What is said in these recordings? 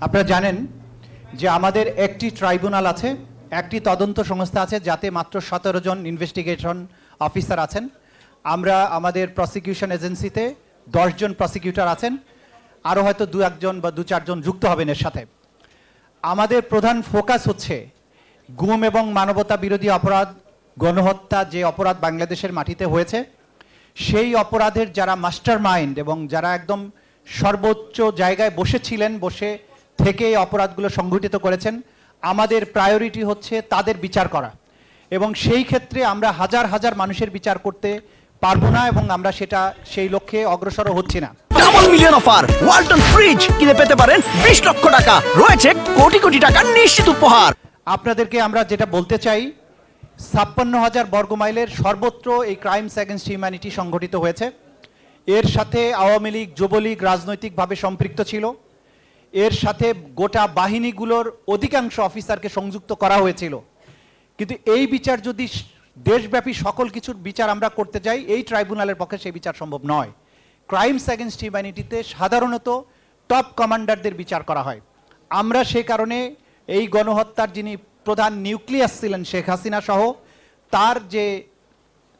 আপনারা জানেন যে আমাদের একটি ট্রাইব্যুনাল আছে, একটি তদন্ত সংস্থা আছে, যাতে মাত্র 17 জন ইনভেস্টিগেশন অফিসার আছেন। আমরা আমাদের প্রসিকিউশন এজেন্সিতে 10 জন প্রসিকিউটর আছেন, আরও হয়তো 2-1 জন বা 2-4 জন যুক্ত হবেন এর সাথে। আমাদের প্রধান ফোকাস হচ্ছে গুম এবং মানবতা বিরোধী অপরাধ, গণহত্যা যে অপরাধ বাংলাদেশের মাটিতে হয়েছে, সেই অপরাধের যারা মাস্টার মাইন্ড এবং যারা একদম সর্বোচ্চ জায়গায় বসেছিলেন, বসে থেকে এই অপরাধগুলো সংঘটিত করেছেন, আমাদের প্রায়োরিটি হচ্ছে তাদের বিচার করা। এবং সেই ক্ষেত্রে আমরা হাজার হাজার মানুষের বিচার করতে পারবো না এবং আমরা সেটা সেই লক্ষ্যে অগ্রসর হচ্ছি না। Double million offer, Walton fridge কিনে পেতে পারেন 20 লক্ষ টাকা, রয়েছে কোটি কোটি টাকার নিশ্চিত উপহার। আপনাদেরকে আমরা যেটা বলতে চাই, 56,000 বর্গমাইলের সর্বত্র এই ক্রাইমস এগেনস্ট হিউম্যানিটি সংঘটিত হয়েছে। এর সাথে আওয়ামী লীগ, যুবলীগ রাজনৈতিকভাবে সম্পৃক্ত ছিল। এর সাথে গোটা বাহিনীগুলোর অধিকাংশ অফিসারকে সংযুক্ত করা হয়েছিল। কিন্তু এই বিচার যদি দেশব্যাপী সকল কিছুর বিচার আমরা করতে যাই, এই ট্রাইব্যুনালের পক্ষে সেই বিচার সম্ভব নয়। ক্রাইমস এগেনস্ট হিউম্যানিটিতে সাধারণত টপ কমান্ডারদের বিচার করা হয়। আমরা সেই কারণে এই গণহত্যার যিনি প্রধান নিউক্লিয়াস ছিলেন শেখ হাসিনা সহ তার যে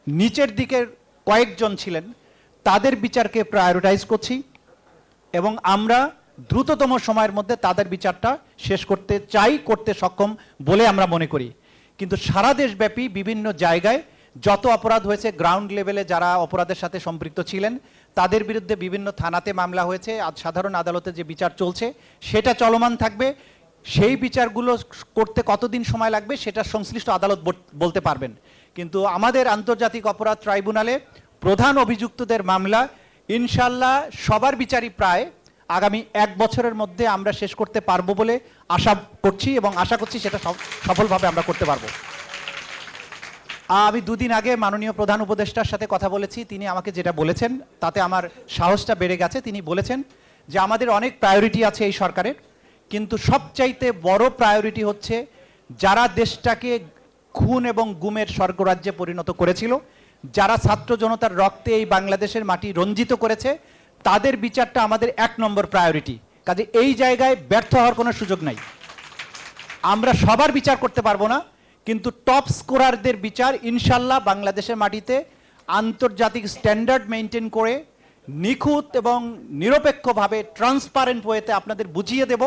নিচের দিকের কয়েকজন ছিলেন, তাদের বিচারকে প্রায়োরিটাইজ করছি এবং আমরা দ্রুততম সময়ের মধ্যে তাদের বিচারটা শেষ করতে চাই, করতে সক্ষম বলে আমরা মনে করি। কিন্তু সারা দেশব্যাপী বিভিন্ন জায়গায় যত অপরাধ হয়েছে, গ্রাউন্ড লেভেলে যারা অপরাধের সাথে সম্পৃক্ত ছিলেন তাদের বিরুদ্ধে বিভিন্ন থানাতে মামলা হয়েছে। আজ সাধারণ আদালতে যে বিচার চলছে সেটা চলমান থাকবে। সেই বিচারগুলো করতে কতদিন সময় লাগবে সেটা সংশ্লিষ্ট আদালত বলতে পারবেন। কিন্তু আমাদের আন্তর্জাতিক অপরাধ ট্রাইব্যুনালে প্রধান অভিযুক্তদের মামলা ইনশাল্লাহ সবার বিচারই প্রায় আগামী 1 বছরের মধ্যে আমরা শেষ করতে পারবো বলে আশা করছি এবং আশা করছি সেটা সফলভাবে আমরা করতে পারবো। আমি 2 দিন আগে মাননীয় প্রধান উপদেষ্টার সাথে কথা বলেছি। তিনি আমাকে যেটা বলেছেন তাতে আমার সাহসটা বেড়ে গেছে। তিনি বলেছেন যে আমাদের অনেক প্রায়োরিটি আছে এই সরকারের, কিন্তু সবচাইতে বড় প্রায়োরিটি হচ্ছে যারা দেশটাকে খুন এবং গুমের স্বর্গরাজ্যে পরিণত করেছিল, যারা ছাত্র জনতার রক্তে এই বাংলাদেশের মাটি রঞ্জিত করেছে, তাদের বিচারটা আমাদের 1 নম্বর প্রায়োরিটি। কাজে এই জায়গায় ব্যর্থ হওয়ার কোনো সুযোগ নাই। আমরা সবার বিচার করতে পারবো না, কিন্তু টপ স্কোরারদের বিচার ইনশাল্লাহ বাংলাদেশের মাটিতে আন্তর্জাতিক স্ট্যান্ডার্ড মেনটেন করে নিখুঁত এবং নিরপেক্ষভাবে ট্রান্সপারেন্ট ওয়েতে আপনাদের বুঝিয়ে দেব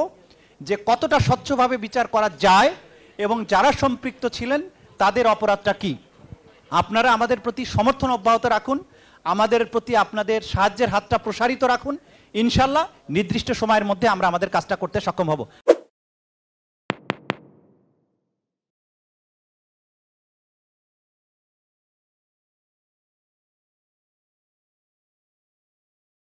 যে কতটা স্বচ্ছভাবে বিচার করা যায় এবং যারা সম্পৃক্ত ছিলেন তাদের অপরাধটা কি। আপনারা আমাদের প্রতি সমর্থন অব্যাহত রাখুন, আমাদের প্রতি আপনাদের সাহায্যের হাতটা প্রসারিত রাখুন। ইনশাল্লাহ নির্দিষ্ট সময়ের মধ্যে আমরা আমাদের কাজটা করতে সক্ষম হব।